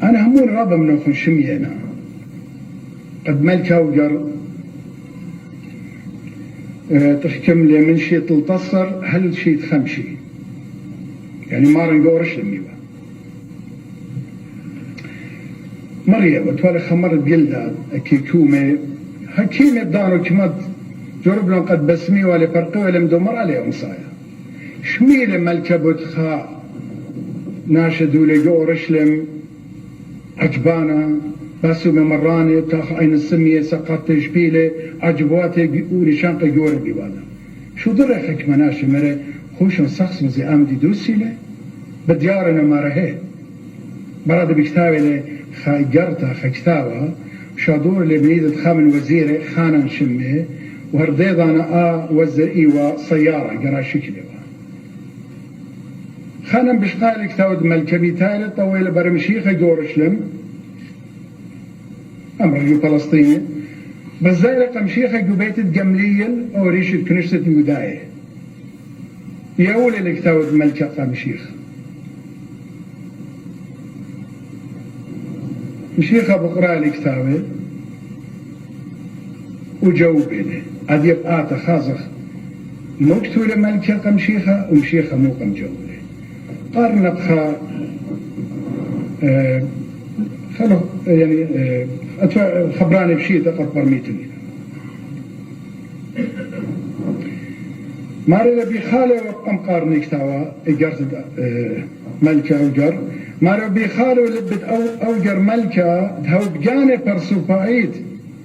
أنا همون رابا من أخن شمينا قد ملكا وقر تحكم لي من شي تلتصر هل شي تخمشي يعني ما رنقورش لميوه مريا وتوالي خمر بجلدة كيكومي حكيمة دانو كمد جرب لهم قد بسمي والي فرقي والي مدمر عليهم صايا شميل ملكة بتخا ناشدوا لي جورش لم عجبانا باسو بمراني بتاخ عين السمية سقطت شبيلة عجبواتي ورشانق جورة بيوانا شو در حكمة ناشي مري خوشن سخص مزي آمدي دوسيلة بديارنا مارهي براد بكتابي لي خايقرتا خكتابة شادور اللي بريد خامن وزيري خانا شمي وهرديضانا وزر إيوا سيارة قرا شكلي خانا بشقالي كتاود ملكبي تالي طويلة برمشيخة جورشلم أمر جو فلسطيني بس زي رقم شيخة جو بيت الجمليل أو ريشة كنشتة يوداية يقول اللي كتاود ملكة قمشيخ مشيخة بقرأ لي كتابي وجاوب لي عاد يبقى تخازخ مكتو لملكة قمشيخة ومشيخة مو قم جاوب لي قارنا بخا خلو يعني خبراني بشيء تقرب برميتني ماري لبي خالي وقم قارني كتاوا اجرت ملكة اوجر ماري بي خالي ولبت اوجر ملكة دهو بجاني برسوفايد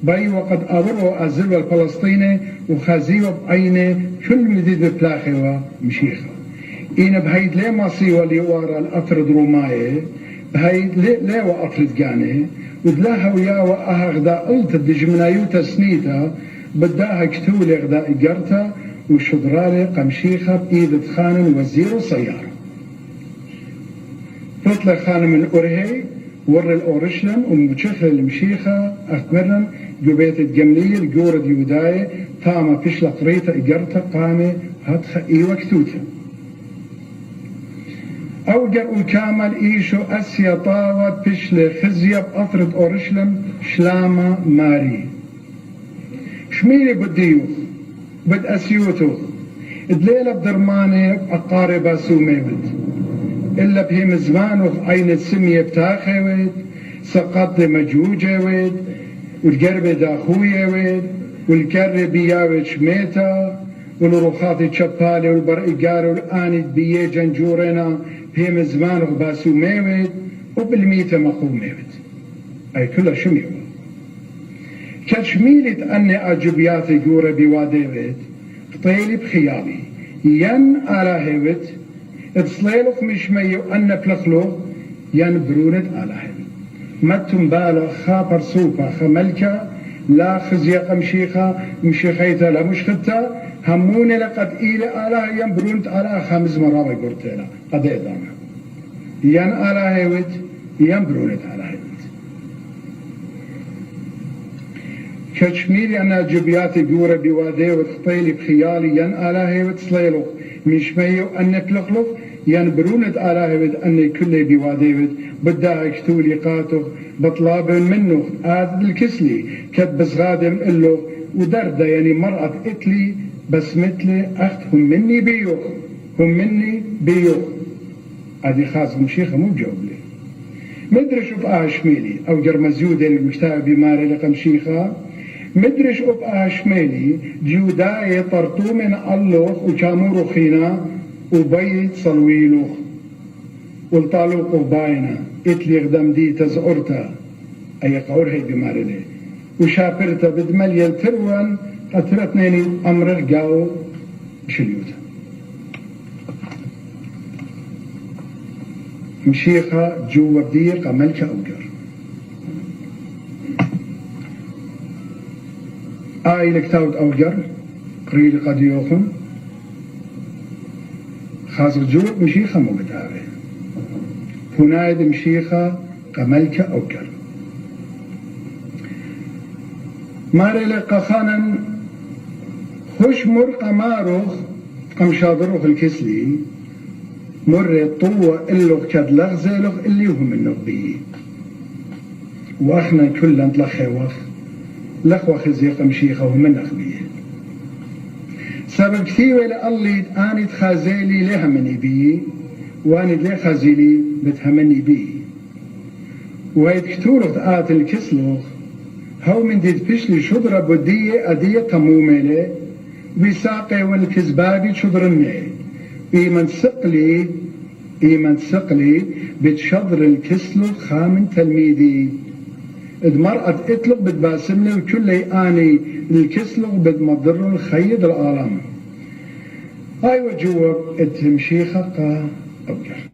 باي وقد أورو أزل الفلسطيني وخازيو بعيني كل مديد ببلاخي ومشيخة إينا بهيد ليه مصي وليوارا الأطرد روماي بهيد ليه وأطرد جاني ودلاها ويا وأها غداء قلت الدجمنايو تسنيتا بداها كتولي غداء إجارتا وشدرالي قمشيخة بإيدة خانن وزير وصيارة فطلع خانن من أورهي ور الأورشلم ومشيخة المشيخة أخبرن جبيت الجمليل جورد يوداي تاما فيش لقريتا إجارتا قامي هاتخا إيوة كتوتا أوجر وكامل إيشو أسيا طاوت فيش لخزية بأطرد أورشلم شلامة ماري شميلي بديوخ بد أسيوتو دليلة بدرماني أقاربا سوميوت إلا بهم زمانه عين السمية بتاخي ويد سقط مجوجة ويد والقرب داخوية ويد والقرب بياوي شميتا والروخات تشبالي والبرقار والآني بيه جنجورنا بهم زمانه باسو ميويد وبالميتة مقوم ميويد أي كلها شميوة كشميلة أني أجبياتي جورة بوادي ويد طيلي بخيالي ين على هيوت اتصليلوك مش ميو أن بلخلو ين برونت على هيوت متم بالا خابر سوفا خملكا لا خزيا قمشيخا مشيخيتا لا مشختا هموني لقد إيلي على ين برونت على 5 مرات قلتنا قد إدانا ين على هيوت ين برونت على هيوت كشميلي أنا جبياتي جورة بوادي وتخطيلي بخيالي ين على هيوت صليلوك مش ميو أنك لخلق ين برونت على هيوت أني كله بوادي بدها يكتولي قاته بطلاب منه آذ الكسلي كد بس غادم إلو ودردة يعني مرأة إتلي بس مثلي أخت هم مني بيوخ هم مني بيوخ هذه خاص مشيخة مو جاوب لي مدرش أبقى شميلي أو جرمزيود المكتاب بماري لقم شيخة مدرش أبقى شميلي جوداي طرطو من اللوخ وشامورو خينا وبيت صلويلوخ والطالوق باينا اتلي غدم دي تزعرتا أي قور هي بماري لي وشافرتا بدملي التروان قتلتنيني أمر الجاو بشليوتا مشيخة جوا بدير ملكة أوجر لكتاود أوجر قريل قد يوخن خاصر جوا مشيخة مقداري هنايد مشيخة ملكة أوجر ماري لقا خانا خوش مر قماروخ قمشادروخ الكسلي مر طوة إلوخ كد لغزيلوخ اللي هم النقبي وأخنا كلا تلخي لخ زيق مشيخه ومن أخبيه سبب كثير ولا الله آني تخازيلي لها مني بيه وأني ليه خازيلي بتهمني بيه وهيد كتورة آت الكسلوخ هو من ديد بشلي شدرة بدية أدية تموملة بساقي والكزبابي شدرني إيمان سقلي بتشضر الكسلوخ خامن تلميذي المرأة اطلق بتباسمني وكل آني الكسلوخ بتمضر الخيد العالم. أيوة جواب التمشيخة أوجه